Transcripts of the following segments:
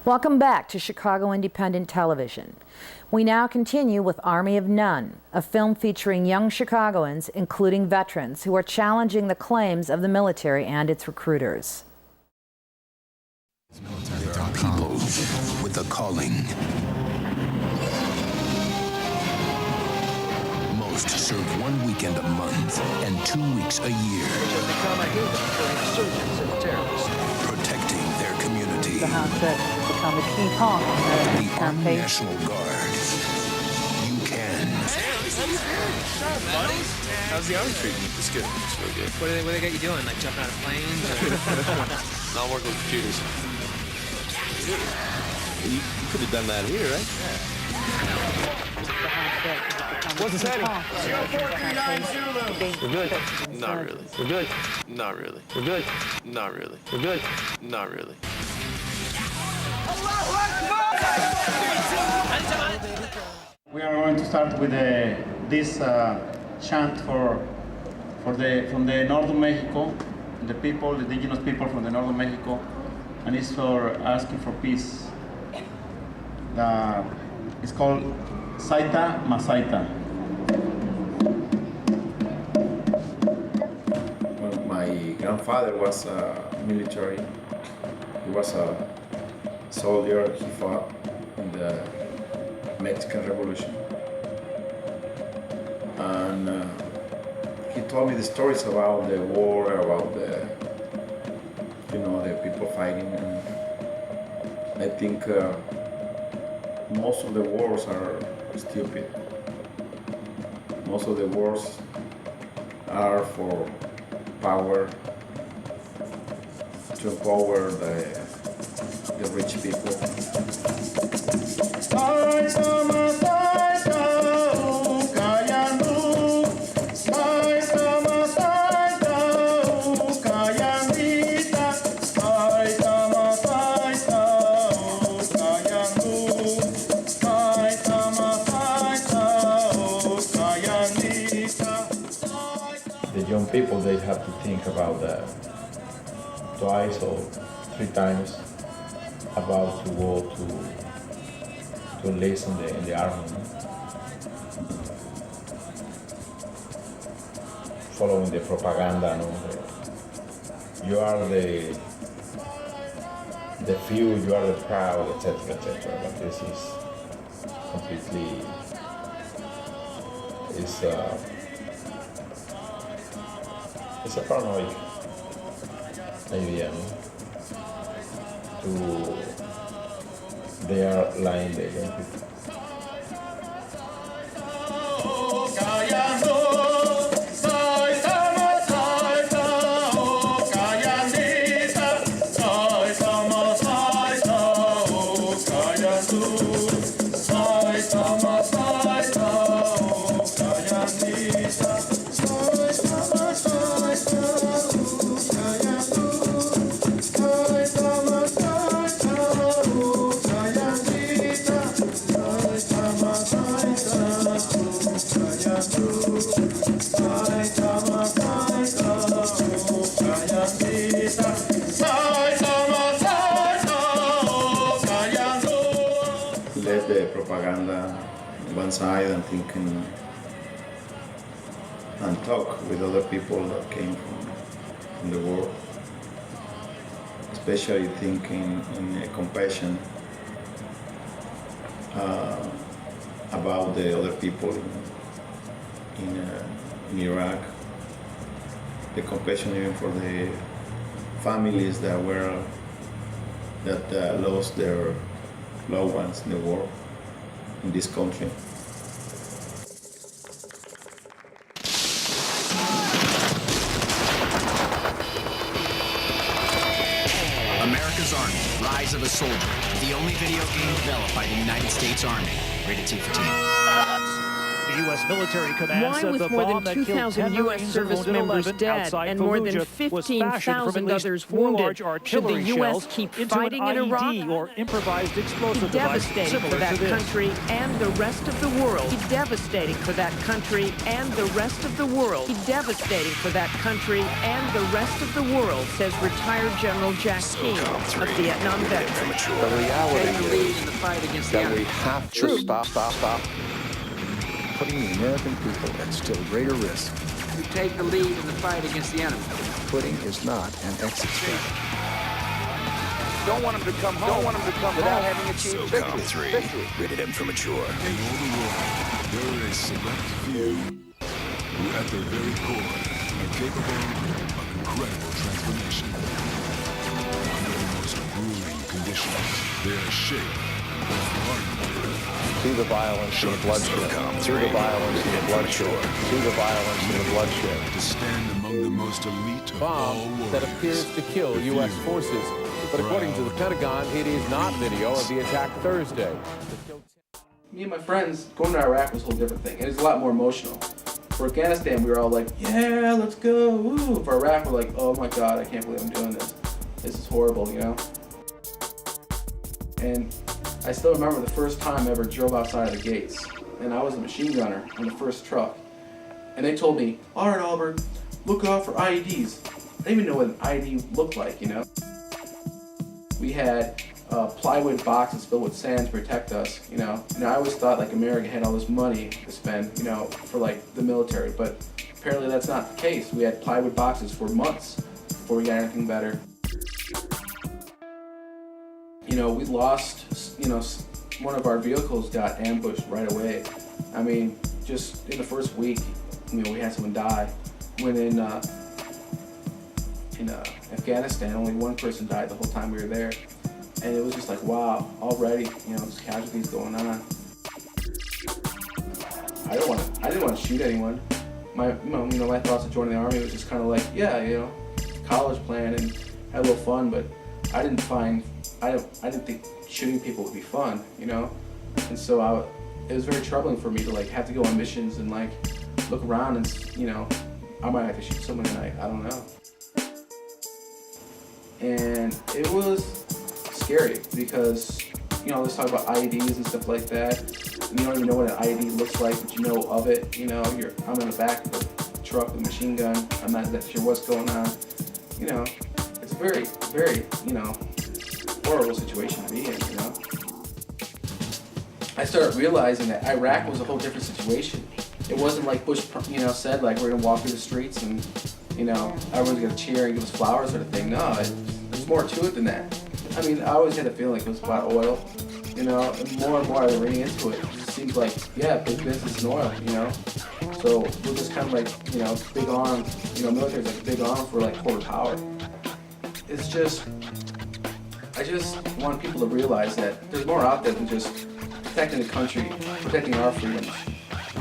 Welcome back to Chicago Independent Television. We now continue with Army of None, a film featuring young Chicagoans, including veterans, who are challenging the claims of the military and its recruiters. There are people with a calling. Most serve 1 weekend a month and 2 weeks a year. Protecting their community. The Hanset has become a key part of the Army National Guard. You can. Buddy, how's the Army treating you? It's good. It's real good. What do they got you doing? Like jumping out of planes? No, I'm working with computers. You could have done that here, right? What's the setting? We're good. Not really. We're good. Not really. We're good. Not really. We're good. Not really. We are going to start with this chant from the northern Mexico, the people, the indigenous people from the northern Mexico, and it's for asking for peace. It's called Saita Masaita. Well, my grandfather was military. He was a soldier. He fought in the Mexican Revolution. And he told me the stories about the war, about the people fighting. And I think most of the wars are stupid. Most of the wars are for power, to empower the rich people. Young people, they have to think about twice or 3 times about to go to enlist in the army. Following the propaganda, you are the few, you are the proud, etc., etc. But this is completely it's a paranoid idea, they are lying the young people. Let the propaganda one side and thinking and talk with other people that came from the war, especially thinking in compassion about the other people in Iraq, the compassion even for the families that lost their loved ones in the war in this country. America's Army, Rise of a Soldier, the only video game developed by the United States Army. Rated T for Teen. The U.S. military command Why, said with the more bomb than that killed 2,000 10 U.S. Marines and service wounded members 11 dead outside and more than Fallujah was fashioned from at 15,000 least others 4 wounded, large should artillery the U.S. shells keep into fighting an in IED Iraq? or improvised explosive Be device devastating similar for that to this. country and the rest of the world. Be devastating for that country and the rest of the world. Be devastating for that country and the rest of the world, says retired General Jack King, a Vietnam veteran. The reality is in the fight against that we have to stop putting the American people at still greater risk. You take the lead in the fight against the enemy. Quitting is not an exit strategy. Don't want them to come home. Don't want them to come without having achieved victory. Rated M for mature. In all the world, there are a select few who at their very core are capable of incredible transformation. Under the most grueling conditions, they are shaped, hardened. See the violence and the bloodshed. See the violence and the bloodshed. See the violence and the bloodshed. To stand among the most elite of all warriors. That appears to kill U.S. forces. But according to the Pentagon, it is not video of the attack Thursday. Me and my friends going to Iraq was a whole different thing. It was a lot more emotional. For Afghanistan, we were all like, yeah, let's go, woo. For Iraq, we're like, oh my God, I can't believe I'm doing this. This is horrible, you know? And I still remember the first time I ever drove outside of the gates. And I was a machine gunner on the first truck. And they told me, all right, Albert, look out for IEDs. I didn't even know what an IED looked like, you know? We had plywood boxes filled with sand to protect us, you know. And I always thought like America had all this money to spend, you know, for like the military, but apparently that's not the case. We had plywood boxes for months before we got anything better. You know, we lost, you know, one of our vehicles got ambushed right away. I mean, just in the first week, you know, we had someone die. When in Afghanistan, only one person died the whole time we were there. And it was just like, wow, already, you know, there's casualties going on. I didn't want to shoot anyone. My thoughts of joining the Army was just kind of like, yeah, you know, college plan and had a little fun, but I didn't think shooting people would be fun, you know? And so it was very troubling for me to like have to go on missions and like look around and, you know, I might have to shoot someone tonight, I don't know. And it was scary because, you know, let's talk about IEDs and stuff like that. And you don't even know what an IED looks like, but you know of it. You know, I'm in the back of a truck with a machine gun. I'm not that sure what's going on. You know, it's a very, very, you know, horrible situation to be in, you know. I started realizing that Iraq was a whole different situation. It wasn't like Bush, you know, said, like, we're gonna walk through the streets and, you know, everyone's gonna cheer and give us flowers sort of thing. No, there's more to it than that. I mean, I always had a feeling it was about oil, you know, and more I was reading into it. It just seems like, yeah, big business in oil, you know. So we're just kind of like, you know, big arm, you know, military's like a big arm for like corporate power. It's just, I just want people to realize that there's more out there than just protecting the country, protecting our freedoms.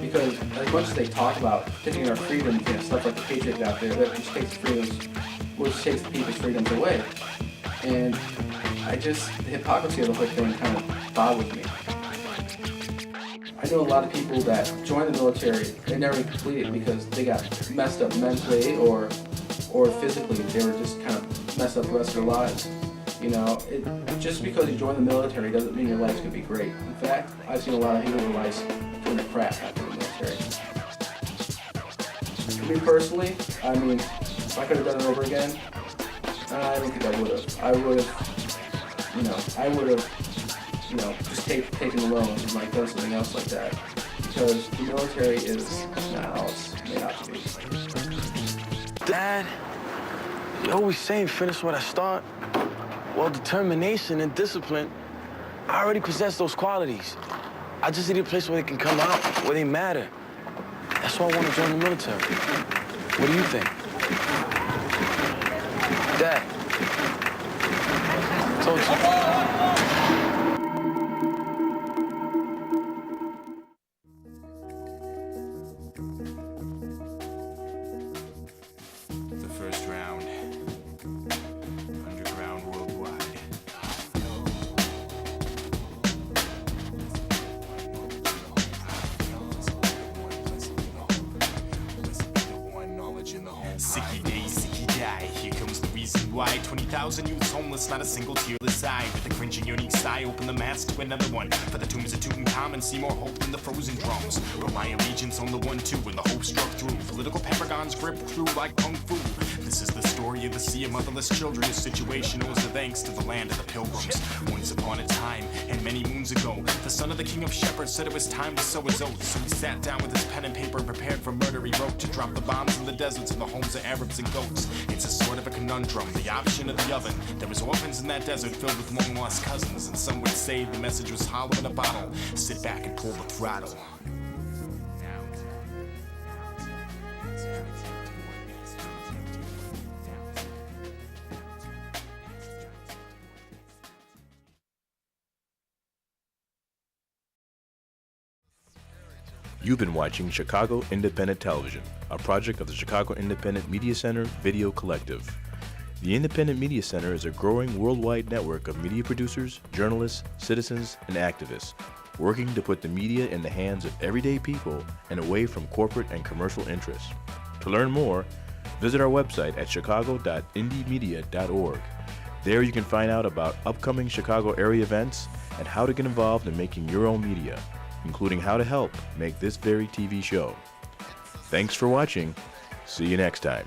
Because as much as they talk about protecting our freedoms, you know, stuff like the Patriot out there, that just takes the people's freedoms away. And the hypocrisy of the whole thing kind of bothers me. I know a lot of people that join the military, they never complete it because they got messed up mentally or physically. They were just kind of messed up the rest of their lives. You know, just because you join the military doesn't mean your life's gonna be great. In fact, I've seen a lot of people in their lives turn to crap after the military. For me personally, I mean, if I could have done it over again, I don't think I would have. I would have, you know, just taken the loans and like done something else like that. Because the military is not how it's made out to be. Dad, you always saying finish what I start. Well, determination and discipline, I already possess those qualities. I just need a place where they can come out, where they matter. That's why I want to join the military. What do you think? Dad, told you. The first round. Underground worldwide. 2,000 youths homeless, not a single tearless eye. With a cringing, unique sigh, open the mask to another one. For the tombs of Tutankhamun, see more hope than the frozen drums. Put my allegiance on the 1-2 when the hope struck through. Political paragons grip through like kung fu. This is the story of the sea of motherless children. This situation owes the thanks to the land of the pilgrims. Once upon a time, and many moons ago, the son of the king of shepherds said it was time to sow his oats. So he sat down with his pen and paper and prepared for murder. He wrote to drop the bombs in the deserts and the homes of Arabs and goats. It's a sort of a conundrum, the option of the oven. There was orphans in that desert filled with long lost cousins, and some would say the message was hollow in a bottle. Sit back and pull the throttle. You've been watching Chicago Independent Television, a project of the Chicago Independent Media Center Video Collective. The Independent Media Center is a growing worldwide network of media producers, journalists, citizens, and activists, working to put the media in the hands of everyday people and away from corporate and commercial interests. To learn more, visit our website at chicago.indiemedia.org. There you can find out about upcoming Chicago area events and how to get involved in making your own media, including how to help make this very TV show. Thanks for watching. See you next time.